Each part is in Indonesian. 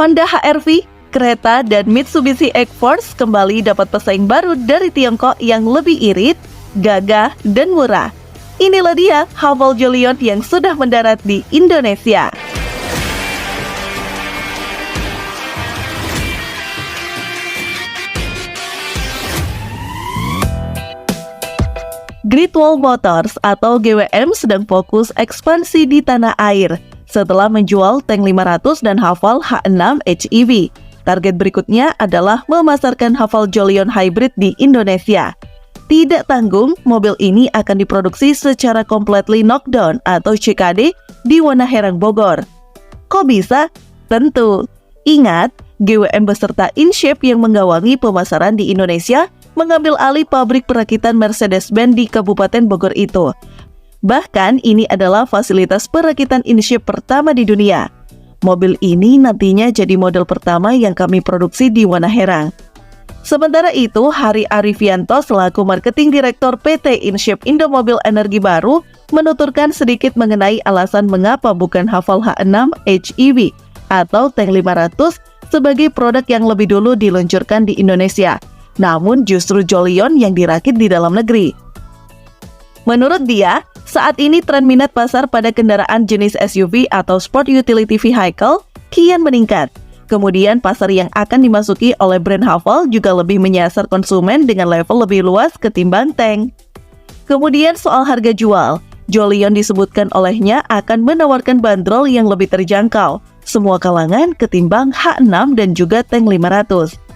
Honda HR-V, kereta, dan Mitsubishi X-Force kembali dapat pesaing baru dari Tiongkok yang lebih irit, gagah, dan murah. Inilah dia Haval Jolion yang sudah mendarat di Indonesia. Great Wall Motors atau GWM sedang fokus ekspansi di tanah air setelah menjual Tank 500 dan Haval H6 HEV. Target berikutnya adalah memasarkan Haval Jolion Hybrid di Indonesia. Tidak tanggung, mobil ini akan diproduksi secara completely knockdown atau CKD di Wanaherang, Bogor. Kok bisa? Tentu. Ingat, GWM beserta InShape yang menggawangi pemasaran di Indonesia mengambil alih pabrik perakitan Mercedes-Benz di Kabupaten Bogor itu. Bahkan ini adalah fasilitas perakitan InShape pertama di dunia. Mobil ini nantinya jadi model pertama yang kami produksi di Wanaherang. Sementara itu, Hari Arifianto selaku Marketing Direktur PT InShape Indomobil Energi Baru menuturkan sedikit mengenai alasan mengapa bukan Haval H6 HEV atau Tank 500 sebagai produk yang lebih dulu diluncurkan di Indonesia, namun justru Jolion yang dirakit di dalam negeri. Menurut dia, saat ini tren minat pasar pada kendaraan jenis SUV atau Sport Utility Vehicle kian meningkat. Kemudian pasar yang akan dimasuki oleh brand Haval juga lebih menyasar konsumen dengan level lebih luas ketimbang Tank. Kemudian soal harga jual, Jolion disebutkan olehnya akan menawarkan bandrol yang lebih terjangkau semua kalangan ketimbang H6 dan juga Tank 500.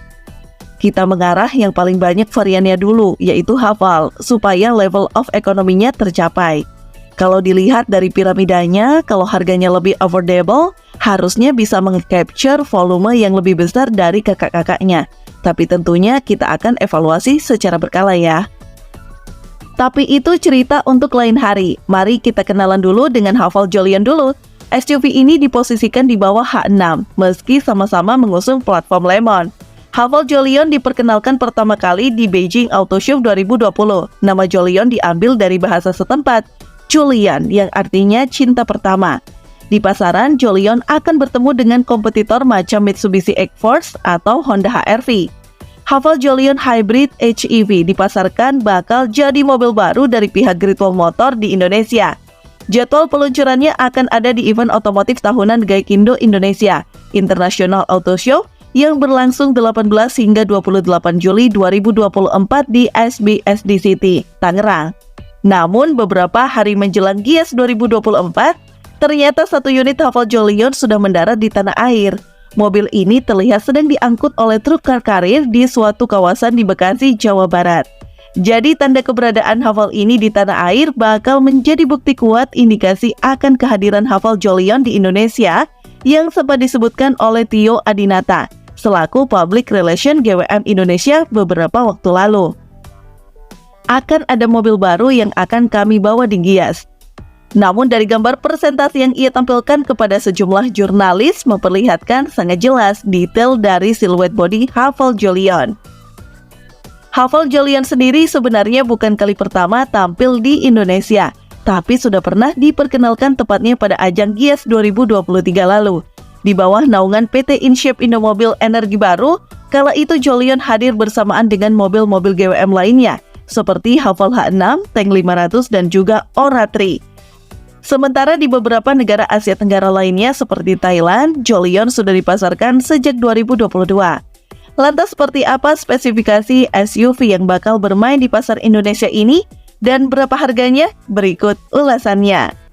Kita mengarah yang paling banyak variannya dulu, yaitu Haval, supaya level of ekonominya tercapai. Kalau dilihat dari piramidanya, kalau harganya lebih affordable, harusnya bisa meng-capture volume yang lebih besar dari kakak-kakaknya. Tapi tentunya kita akan evaluasi secara berkala ya. Tapi itu cerita untuk lain hari. Mari kita kenalan dulu dengan Haval Jolion dulu. SUV ini diposisikan di bawah H6, meski sama-sama mengusung platform Lemon. Haval Jolion diperkenalkan pertama kali di Beijing Auto Show 2020. Nama Jolion diambil dari bahasa setempat, Julian, yang artinya cinta pertama. Di pasaran, Jolion akan bertemu dengan kompetitor macam Mitsubishi X-Force atau Honda HR-V. Haval Jolion Hybrid HEV dipasarkan bakal jadi mobil baru dari pihak Great Wall Motor di Indonesia. Jadwal peluncurannya akan ada di event otomotif tahunan Gaikindo Indonesia, International Auto Show, yang berlangsung 18 hingga 28 Juli 2024 di SBSD City, Tangerang. Namun beberapa hari menjelang GIIAS 2024, ternyata satu unit Haval Jolion sudah mendarat di tanah air. Mobil ini terlihat sedang diangkut oleh truk car carrier di suatu kawasan di Bekasi, Jawa Barat. Jadi tanda keberadaan Haval ini di tanah air bakal menjadi bukti kuat indikasi akan kehadiran Haval Jolion di Indonesia yang sempat disebutkan oleh Tio Adinata selaku Public Relation GWM Indonesia beberapa waktu lalu. Akan ada mobil baru yang akan kami bawa di GIIAS. Namun dari gambar presentasi yang ia tampilkan kepada sejumlah jurnalis memperlihatkan sangat jelas detail dari siluet bodi Haval Jolion. Haval Jolion sendiri sebenarnya bukan kali pertama tampil di Indonesia, tapi sudah pernah diperkenalkan tepatnya pada ajang GIIAS 2023 lalu. Di bawah naungan PT InShape Indomobil Energi Baru, kala itu Jolion hadir bersamaan dengan mobil-mobil GWM lainnya, seperti Haval H6, Tank 500, dan juga Ora 3. Sementara di beberapa negara Asia Tenggara lainnya seperti Thailand, Jolion sudah dipasarkan sejak 2022. Lantas seperti apa spesifikasi SUV yang bakal bermain di pasar Indonesia ini? Dan berapa harganya? Berikut ulasannya.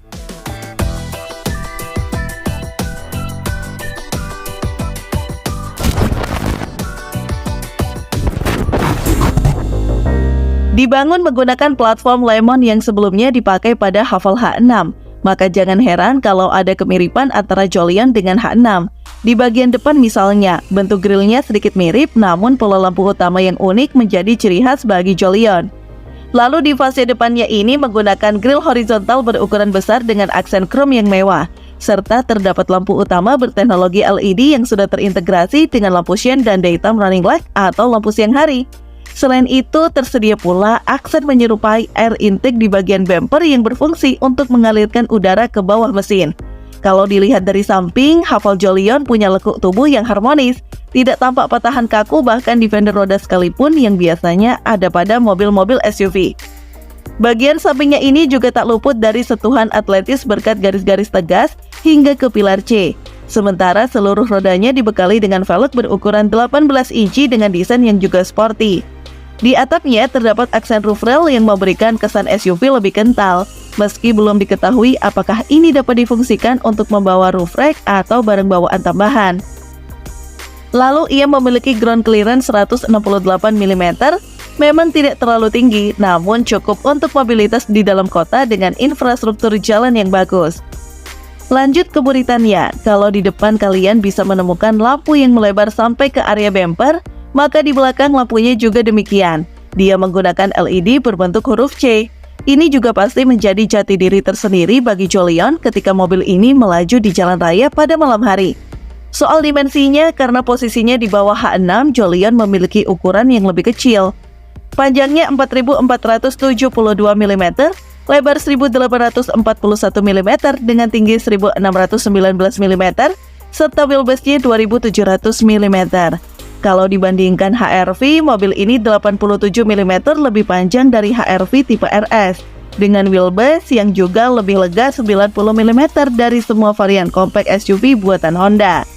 Dibangun menggunakan platform Lemon yang sebelumnya dipakai pada Haval H6, maka jangan heran kalau ada kemiripan antara Jolion dengan H6. Di bagian depan misalnya, bentuk grillnya sedikit mirip, namun pola lampu utama yang unik menjadi ciri khas bagi Jolion. Lalu di fase depannya ini menggunakan grill horizontal berukuran besar dengan aksen chrome yang mewah, serta terdapat lampu utama berteknologi LED yang sudah terintegrasi dengan lampu shine dan daytime running light atau lampu siang hari. Selain itu, tersedia pula aksen menyerupai air intake di bagian bumper yang berfungsi untuk mengalirkan udara ke bawah mesin. Kalau dilihat dari samping, Haval Jolion punya lekuk tubuh yang harmonis, tidak tampak patahan kaku bahkan di fender roda sekalipun yang biasanya ada pada mobil-mobil SUV. Bagian sampingnya ini juga tak luput dari sentuhan atletis berkat garis-garis tegas hingga ke pilar C. Sementara seluruh rodanya dibekali dengan velg berukuran 18 inci dengan desain yang juga sporty. Di atapnya terdapat aksen roof rail yang memberikan kesan SUV lebih kental, meski belum diketahui apakah ini dapat difungsikan untuk membawa roof rack atau barang bawaan tambahan. Lalu ia memiliki ground clearance 168 mm, memang tidak terlalu tinggi, namun cukup untuk mobilitas di dalam kota dengan infrastruktur jalan yang bagus. Lanjut ke buritannya, kalau di depan kalian bisa menemukan lampu yang melebar sampai ke area bumper, maka di belakang lampunya juga demikian. Dia menggunakan LED berbentuk huruf C. Ini juga pasti menjadi jati diri tersendiri bagi Jolion ketika mobil ini melaju di jalan raya pada malam hari. Soal dimensinya, karena posisinya di bawah H6, Jolion memiliki ukuran yang lebih kecil. Panjangnya 4.472 mm, lebar 1.841 mm dengan tinggi 1.619 mm, serta wheelbase-nya 2.700 mm. Kalau dibandingkan HR-V, mobil ini 87 mm lebih panjang dari HR-V tipe RS, dengan wheelbase yang juga lebih lega 90 mm dari semua varian compact SUV buatan Honda.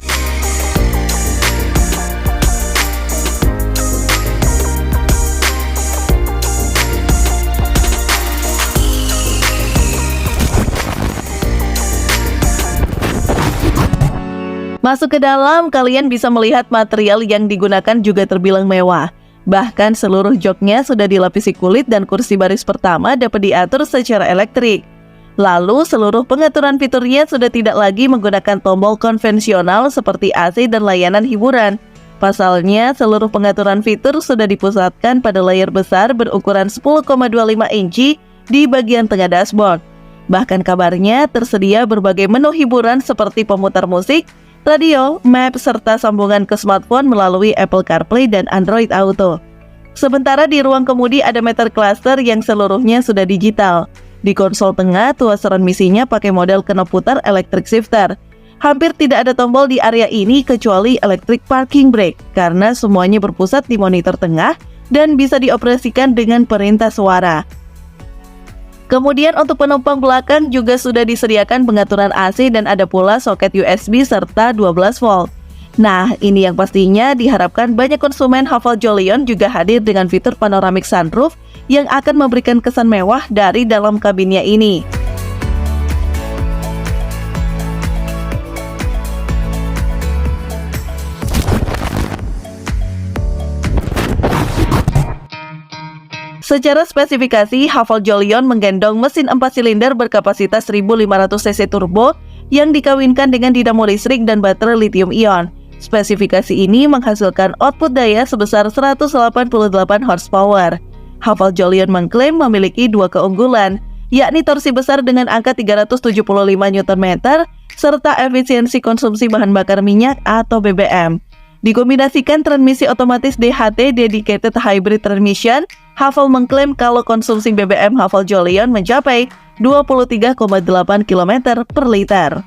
Masuk ke dalam, kalian bisa melihat material yang digunakan juga terbilang mewah. Bahkan seluruh joknya sudah dilapisi kulit dan kursi baris pertama dapat diatur secara elektrik. Lalu seluruh pengaturan fiturnya sudah tidak lagi menggunakan tombol konvensional seperti AC dan layanan hiburan. Pasalnya, seluruh pengaturan fitur sudah dipusatkan pada layar besar berukuran 10,25 inci di bagian tengah dashboard. Bahkan kabarnya tersedia berbagai menu hiburan seperti pemutar musik, radio, map, serta sambungan ke smartphone melalui Apple CarPlay dan Android Auto. Sementara di ruang kemudi ada meter cluster yang seluruhnya sudah digital. Di konsol tengah, tuas transmisinya pakai model knop putar electric shifter. Hampir tidak ada tombol di area ini kecuali electric parking brake, karena semuanya berpusat di monitor tengah dan bisa dioperasikan dengan perintah suara. Kemudian untuk penumpang belakang juga sudah disediakan pengaturan AC dan ada pula soket USB serta 12 volt. Nah, ini yang pastinya diharapkan banyak konsumen Haval Jolion juga hadir dengan fitur panoramic sunroof yang akan memberikan kesan mewah dari dalam kabinnya ini. Secara spesifikasi, Haval Jolion menggendong mesin 4 silinder berkapasitas 1500 cc turbo yang dikawinkan dengan dinamo listrik dan baterai lithium-ion. Spesifikasi ini menghasilkan output daya sebesar 188 horsepower. Haval Jolion mengklaim memiliki dua keunggulan, yakni torsi besar dengan angka 375 Nm serta efisiensi konsumsi bahan bakar minyak atau BBM. Dikombinasikan transmisi otomatis DHT Dedicated Hybrid Transmission, Haval mengklaim kalau konsumsi BBM Haval Jolion mencapai 23,8 km per liter.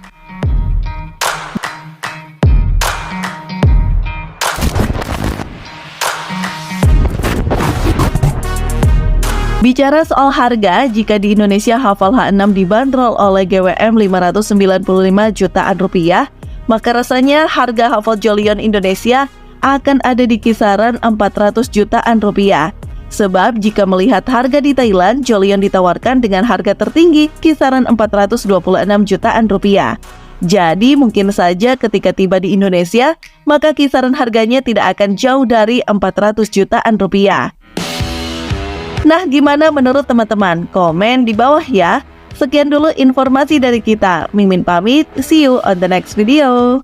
Bicara soal harga, jika di Indonesia Haval H6 dibanderol oleh GWM 595 jutaan rupiah, maka rasanya harga Haval Jolion Indonesia akan ada di kisaran 400 jutaan rupiah. Sebab jika melihat harga di Thailand, Jolion ditawarkan dengan harga tertinggi kisaran 426 jutaan rupiah. Jadi mungkin saja ketika tiba di Indonesia, maka kisaran harganya tidak akan jauh dari 400 jutaan rupiah. Nah, gimana menurut teman-teman? Komen di bawah ya. Sekian dulu informasi dari kita. Mimin pamit, see you on the next video.